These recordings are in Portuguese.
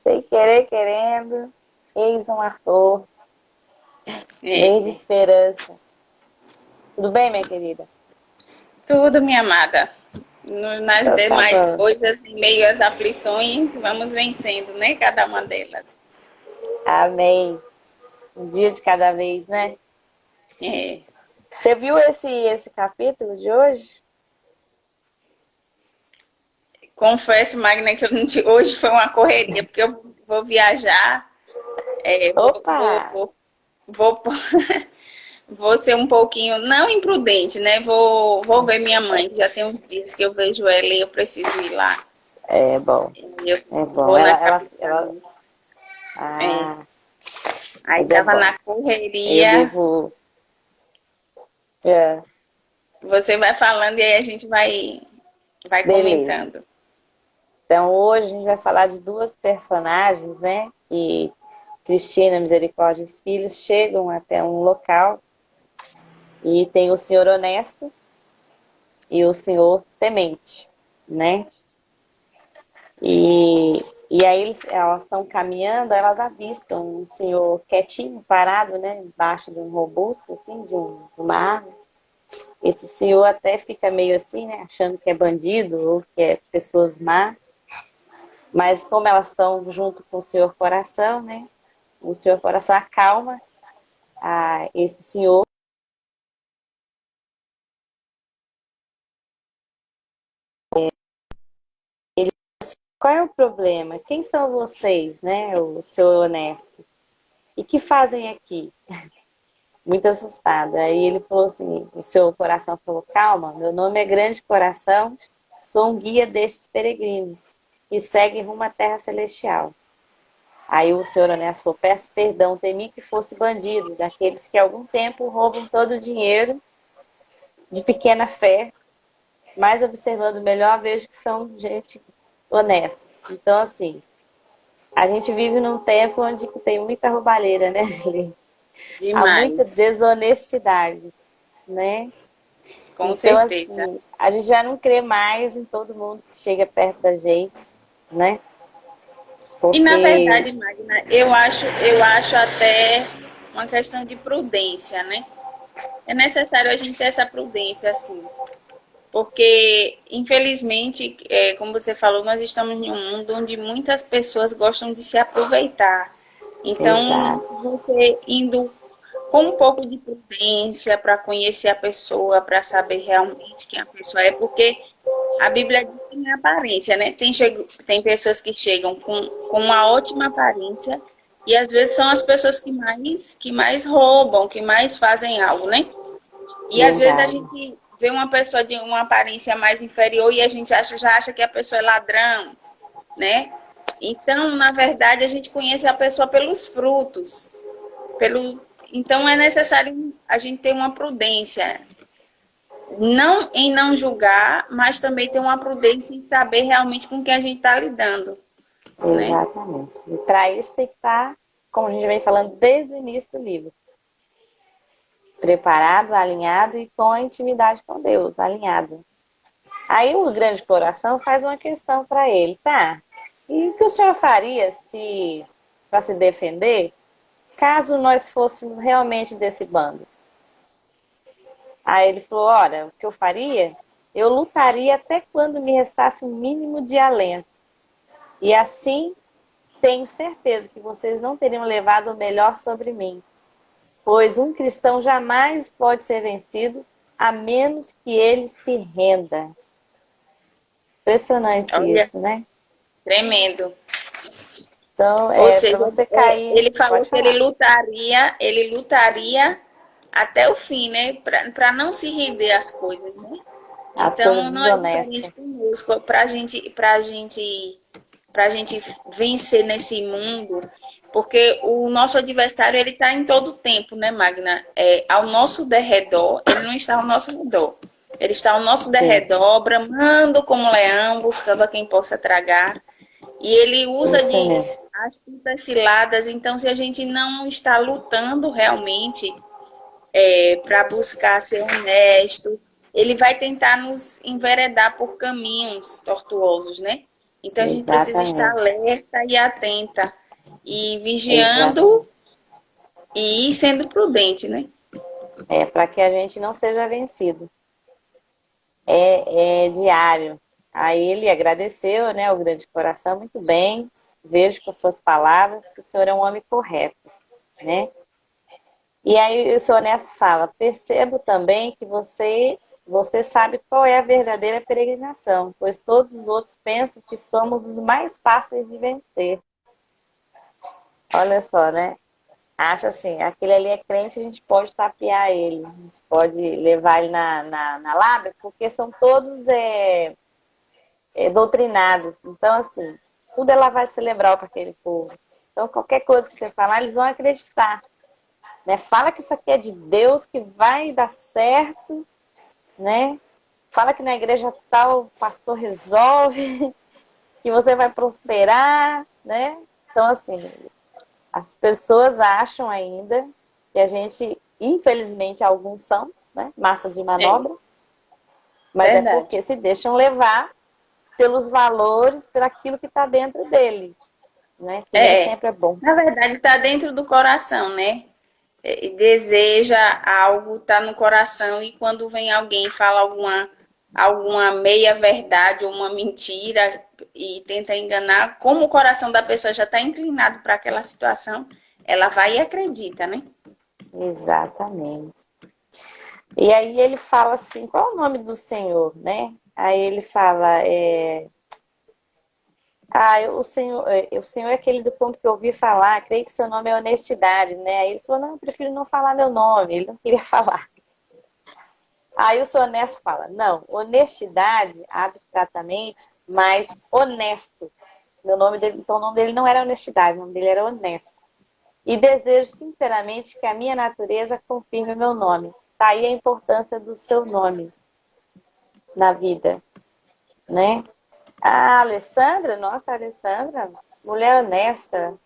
Sem querer, querendo, eis um ator, É, meio de esperança. Tudo bem, minha querida? tudo, minha amada. Nas Então tá demais bom. coisas, em meio às aflições, vamos vencendo, né? Cada uma delas. Amém. Um dia de cada vez, né? É. Você viu esse capítulo de hoje? Confesso, Magna, que eu não te- hoje foi uma correria, porque eu vou viajar, é, vou, Opa! vou, vou, vou ser um pouquinho, não imprudente, né? Vou ver minha mãe, que já tem uns dias que eu vejo ela e eu preciso ir lá. É bom, Eu é bom. vou na capital. É. Ah, Aí mas é tava bom. na Eu correria. devo. É, Você vai falando e aí a gente vai beleza. comentando. Então hoje a gente vai falar de duas personagens, né? Que Cristina, Misericórdia e os filhos chegam até um local e tem o senhor honesto e o senhor temente, né? E, e aí elas estão caminhando, elas avistam um senhor quietinho, parado, né? Embaixo de um robusto, assim, de uma árvore. Esse senhor até fica meio assim, né? Achando que é bandido ou que é pessoas más. Mas como elas estão junto com o senhor coração, né? O senhor coração acalma esse senhor. Qual é o problema? Quem são vocês, né? O senhor honesto. E que fazem aqui? Muito assustada. Aí ele falou assim, o seu coração falou, calma, meu nome é Grande Coração, sou um guia destes peregrinos, que seguem rumo à terra celestial. Aí o senhor honesto falou, peço perdão, temi que fosse bandido, daqueles que há algum tempo roubam todo o dinheiro de pequena fé, mas observando melhor, vejo que são gente honesta. Então, assim, a gente vive num tempo onde tem muita roubalheira, né, Julie? Há muita Demais, desonestidade, né? com Então, certeza. assim, a gente já não crê mais em todo mundo que chega perto da gente, né? E na Porque, verdade, Magna, eu acho até uma questão de prudência, né? É necessário a gente ter essa prudência, assim, porque, infelizmente, como você falou, nós estamos em um mundo onde muitas pessoas gostam de se aproveitar. Então, exato, você indo com um pouco de prudência para conhecer a pessoa, para saber realmente quem a pessoa é, porque a Bíblia diz que não é aparência, né? Tem pessoas que chegam com uma ótima aparência e às vezes são as pessoas que mais roubam, que mais fazem algo, né? E às vezes a verdade, gente vê uma pessoa de uma aparência mais inferior e a gente já acha que a pessoa é ladrão, né? Então, na verdade, a gente conhece a pessoa pelos frutos, então é necessário a gente ter uma prudência, não em não julgar, mas também ter uma prudência em saber realmente com quem a gente está lidando, né? exatamente. E para isso tem que estar, como a gente vem falando desde o início do livro, preparado, alinhado e com a intimidade com Deus, alinhado. Aí o grande coração faz uma questão para ele, tá? E o que o senhor faria se, para se defender, caso nós fôssemos realmente desse bando? Aí ele falou: olha, o que eu faria? Eu lutaria até quando me restasse um mínimo de alento. E assim tenho certeza que vocês não teriam levado o melhor sobre mim, pois um cristão jamais pode ser vencido a menos que ele se renda. Impressionante Olha, isso, né? tremendo. Então, Ou para seja, você cair, ele falou pode que ele falar. lutaria, ele lutaria até o fim, né? Para não se render às coisas, né? As coisas Então não é diferente desonestas. conosco. Para gente vencer nesse mundo, porque o nosso adversário ele está em todo tempo, né, Magna? Ao nosso derredor, ele não está ao nosso redor. Ele está ao nosso Sim, derredor, bramando como leão, buscando a quem possa tragar. E ele usa isso de mesmo. astutas ciladas. Então, se a gente não está lutando realmente para buscar ser honesto, ele vai tentar nos enveredar por caminhos tortuosos, né? Então a gente precisa estar Exatamente. alerta e atenta e Exatamente. vigiando e sendo prudente, né? É para que a gente não seja vencido. É diário. Aí ele agradeceu, né, o grande coração, muito bem. Vejo com suas palavras que o senhor é um homem correto, né? E aí o senhor Honesto fala: percebo também que você sabe qual é a verdadeira peregrinação, pois todos os outros pensam que somos os mais fáceis de vencer. Olha só, né? Acha assim, aquele ali é crente, a gente pode tapear ele, a gente pode levar ele na lábia, porque são todos doutrinados. Então, assim, tudo ela vai celebrar para aquele povo. Então, qualquer coisa que você falar, eles vão acreditar. Né? Fala que isso aqui é de Deus, que vai dar certo, né? Fala que na igreja tal o pastor resolve, que você vai prosperar, né? Então, assim, as pessoas acham ainda que a gente, infelizmente, alguns são, né? Massa de É manobra, mas é verdade. porque se deixam levar pelos valores, por aquilo que está dentro dele, né? Que nem É, sempre é bom. na verdade está dentro do coração, né? Deseja algo, está no coração, e quando vem alguém e fala alguma meia verdade ou uma mentira e tenta enganar, como o coração da pessoa já está inclinado para aquela situação, ela vai e acredita, né? Exatamente. E aí ele fala assim, qual é o nome do Senhor, né? Aí ele fala, o Senhor é aquele do ponto que eu ouvi falar, creio que seu nome é honestidade, né? Aí ele falou, não, eu prefiro não falar meu nome, ele não queria falar. Aí o Senhor Honesto fala, não, honestidade, abstratamente, mas honesto. Meu nome dele, então o nome dele não era honestidade, o nome dele era honesto. E desejo sinceramente que a minha natureza confirme meu nome. Tá aí a importância do seu nome na vida, né? A Alessandra, nossa, a Alessandra, mulher honesta,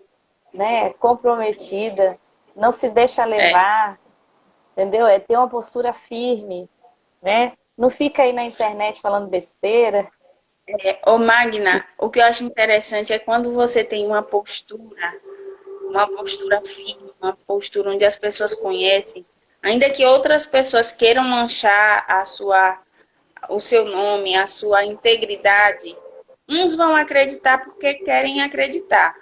né? Comprometida, não se deixa É, levar, entendeu? É ter uma postura firme, né? Não fica aí na internet falando besteira. Ô Magna, o que eu acho interessante é quando você tem uma postura firme, uma postura onde as pessoas conhecem, ainda que outras pessoas queiram manchar o seu nome, a sua integridade, uns vão acreditar porque querem acreditar.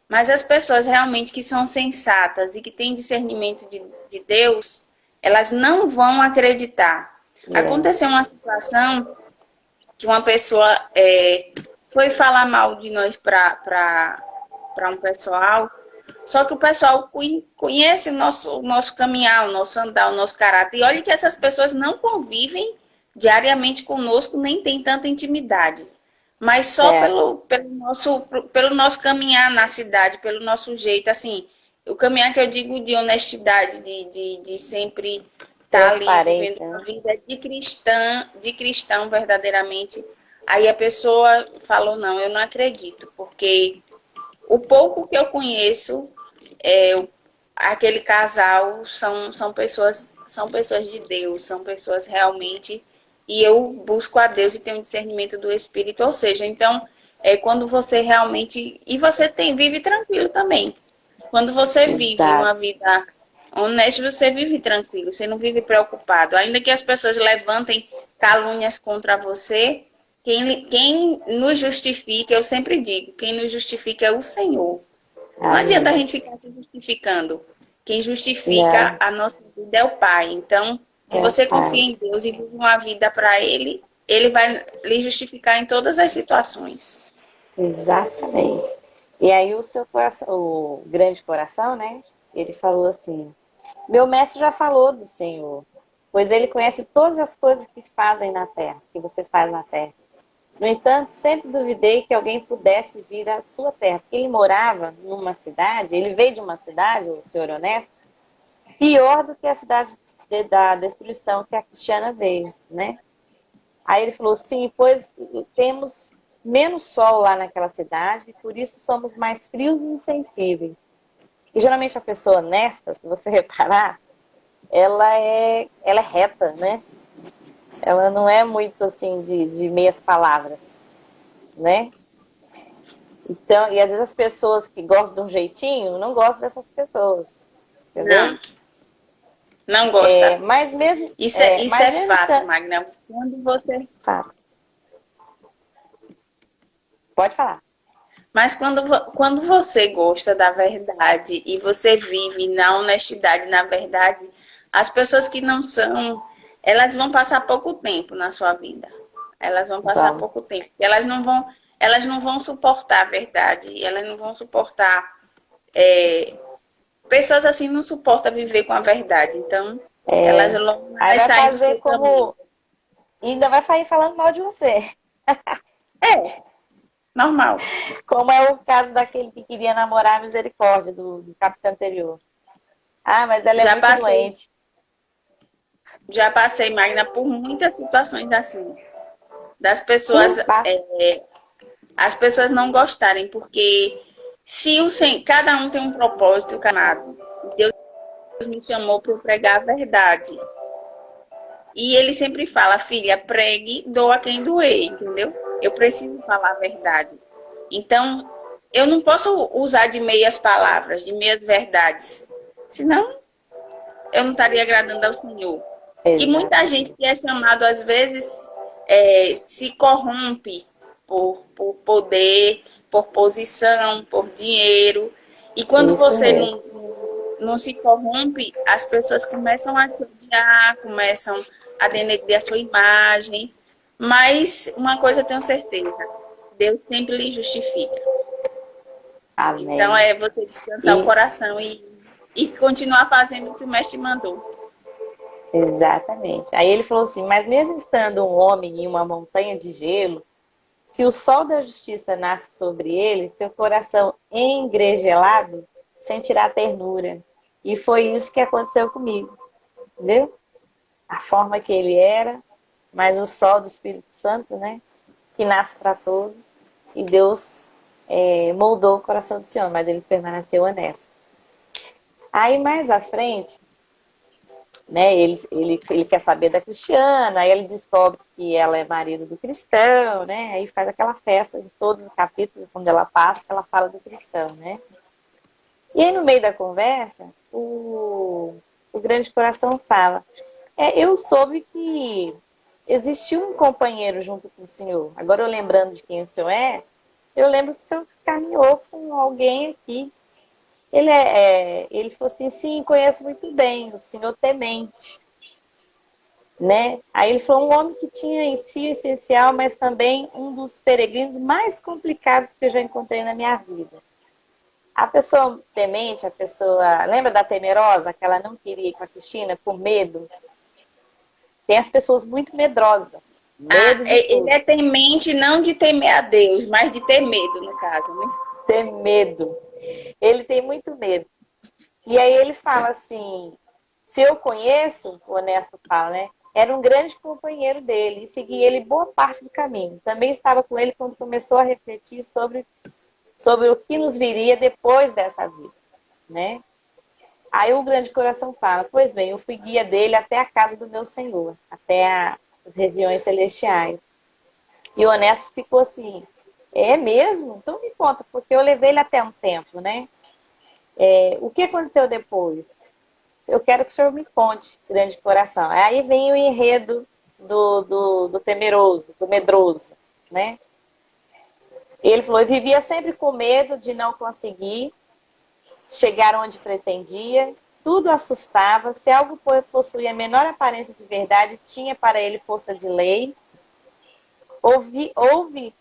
Mas as pessoas realmente que são sensatas e que têm discernimento de Deus, elas não vão acreditar. É, Aconteceu uma situação que uma pessoa foi falar mal de nós para um pessoal, só que o pessoal conhece o nosso caminhar, o nosso andar, o nosso caráter. E olha que essas pessoas não convivem diariamente conosco, nem tem tanta intimidade. Mas só certo, pelo nosso caminhar na cidade, pelo nosso jeito, assim, o caminhar que eu digo de honestidade, de sempre estar ali vivendo transparência, uma né? vida de cristão verdadeiramente. Aí a pessoa falou, não, eu não acredito, porque o pouco que eu conheço, aquele casal são pessoas de Deus, são pessoas realmente, e eu busco a Deus e tenho discernimento do Espírito, ou seja, então quando você realmente, e você vive tranquilo também. Quando você vive Exato. uma vida honesta, você vive tranquilo, você não vive preocupado. Ainda que as pessoas levantem calúnias contra você, quem nos justifica, eu sempre digo, quem nos justifica é o Senhor. Não adianta a Amém. gente ficar se justificando. Quem justifica Não, a nossa vida é o Pai. Então, se é o você confia Pai. em Deus e vive uma vida para Ele, Ele vai lhe justificar em todas as situações. Exatamente. E aí o seu coração, o grande coração, né? Ele falou assim: meu mestre já falou do Senhor, pois ele conhece todas as coisas que fazem na terra, que você faz na terra. No entanto, sempre duvidei que alguém pudesse vir à sua terra, porque ele morava numa cidade, ele veio de uma cidade, o senhor honesto, pior do que a cidade da destruição que a Cristiana veio, né? Aí ele falou, sim, pois temos menos sol lá naquela cidade, e por isso somos mais frios e insensíveis. E geralmente a pessoa honesta, se você reparar, ela é reta, né? Ela não é muito assim de meias palavras, né? Então, e às vezes as pessoas que gostam de um jeitinho não gostam dessas pessoas, entendeu? Não, não gosta. Mas mesmo, Isso mas é mesmo fato, estando... Magna. Quando você Tá, pode falar. Mas quando você gosta da verdade e você vive na honestidade, na verdade, as pessoas que não são, elas vão passar pouco tempo na sua vida. Elas vão passar Vamos. pouco tempo. Elas não vão suportar a verdade, elas não vão suportar. Pessoas assim não suportam viver com a verdade. Então, elas logo Aí vai vai sair do fazer seu caminho. como... E ainda vai sair falando mal de você. É, normal. Como é o caso daquele que queria namorar a misericórdia do capítulo anterior. Ah, mas ela é Já muito passei, doente. já passei, Magna, por muitas situações assim. Das pessoas, Sim, passa. as pessoas não gostarem, porque se cada um tem um propósito, canado, Deus me chamou para pregar a verdade. E ele sempre fala, filha, pregue, doa quem doer, entendeu? Eu preciso falar a verdade. Então, eu não posso usar de meias palavras, de meias verdades. Senão, eu não estaria agradando ao Senhor. E muita gente Exatamente. que é chamado, às vezes, se corrompe por poder, por posição, por dinheiro. E quando Isso você mesmo. não se corrompe, as pessoas começam a te odiar, começam a denegrir a sua imagem. Mas uma coisa eu tenho certeza, Deus sempre lhe justifica. Então Amém. é você descansar o E, coração e continuar fazendo o que o mestre mandou. exatamente. Aí ele falou assim, mas mesmo estando um homem em uma montanha de gelo, se o sol da justiça nasce sobre ele, seu coração engregelado sentirá ternura. E foi isso que aconteceu comigo, entendeu? A forma que ele era, mas o sol do Espírito Santo, né? Que nasce para todos. E Deus moldou o coração do Senhor, mas ele permaneceu honesto. Aí mais à frente, né, ele quer saber da Cristiana, aí ele descobre que ela é marido do cristão, né? Aí faz aquela festa em todos os capítulos, quando ela passa, ela fala do cristão, né? E aí no meio da conversa, o grande coração fala, eu soube que existiu um companheiro junto com o senhor. Agora eu lembrando de quem o senhor é, eu lembro que o senhor caminhou com alguém aqui. Ele falou assim, sim, conheço muito bem, o senhor temente, né? Aí ele falou, um homem que tinha em si o essencial, mas também um dos peregrinos mais complicados que eu já encontrei na minha vida. A pessoa temente, a pessoa... Lembra da temerosa, que ela não queria ir com a Cristina por medo? Tem as pessoas muito medrosas. Medo de Ele tudo. é temente não de temer a Deus, mas de ter medo, no caso, né? Ter medo. Ele tem muito medo. E aí ele fala assim, se eu conheço, o Honesto fala, né? Era um grande companheiro dele e segui ele boa parte do caminho. Também estava com ele quando começou a refletir sobre o que nos viria depois dessa vida, né? Aí o grande coração fala, pois bem, eu fui guia dele até a casa do meu Senhor, até as regiões celestiais. E o Honesto ficou assim, é mesmo? Então me conta, porque eu levei ele até um tempo, né? O que aconteceu depois? Eu quero que o senhor me conte, grande coração. Aí vem o enredo do temeroso, do medroso, né? Ele falou, eu vivia sempre com medo de não conseguir chegar onde pretendia, tudo assustava, se algo possuía a menor aparência de verdade, tinha para ele força de lei. Ouve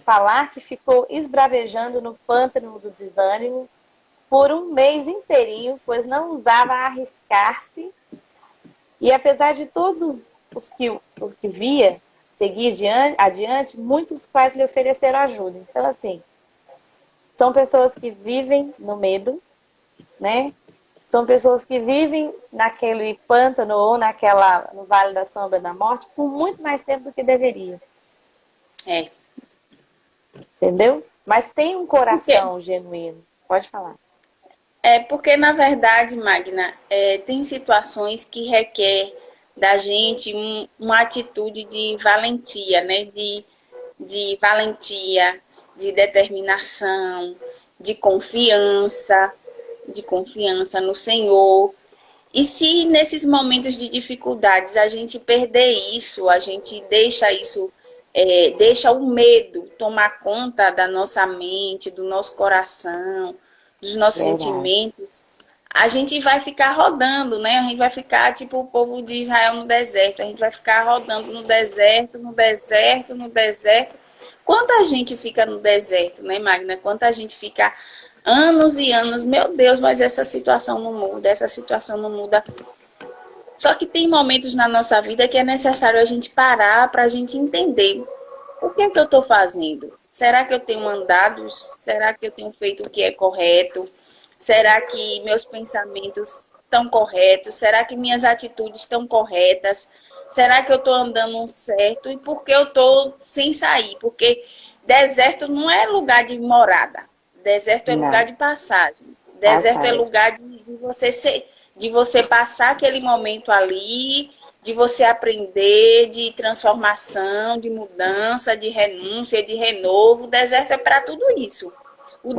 falar que ficou esbravejando no pântano do desânimo por um mês inteirinho, pois não ousava arriscar-se. E apesar de todos os que via seguir adiante, muitos quais lhe ofereceram ajuda. Então, assim, são pessoas que vivem no medo, né? São pessoas que vivem naquele pântano ou no Vale da Sombra da Morte por muito mais tempo do que deveria. É. Entendeu? Mas tem um Por quê? coração genuíno. Pode falar. Porque, na verdade, Magna, tem situações que requer da gente uma atitude de valentia, né? De valentia, de determinação, de confiança no Senhor. E se nesses momentos de dificuldades a gente perder isso, a gente deixa isso, deixa o medo tomar conta da nossa mente, do nosso coração, dos nossos Verdade. sentimentos, a gente vai ficar rodando, né? A gente vai ficar tipo o povo de Israel no deserto, a gente vai ficar rodando no deserto, no deserto, no deserto. Quanta gente fica no deserto, né, Magna? Quanta gente fica anos e anos, meu Deus, mas essa situação não muda, essa situação não muda. Só que tem momentos na nossa vida que é necessário a gente parar para a gente entender o que é que eu estou fazendo. Será que eu tenho andado? Será que eu tenho feito o que é correto? Será que meus pensamentos estão corretos? Será que minhas atitudes estão corretas? Será que eu estou andando certo? E por que eu estou sem sair? Porque deserto não é lugar de morada. Deserto é lugar Não, de passagem. Deserto é passagem. lugar de você passar aquele momento ali, de você aprender, de transformação, de mudança, de renúncia, de renovo. O deserto é para tudo isso. O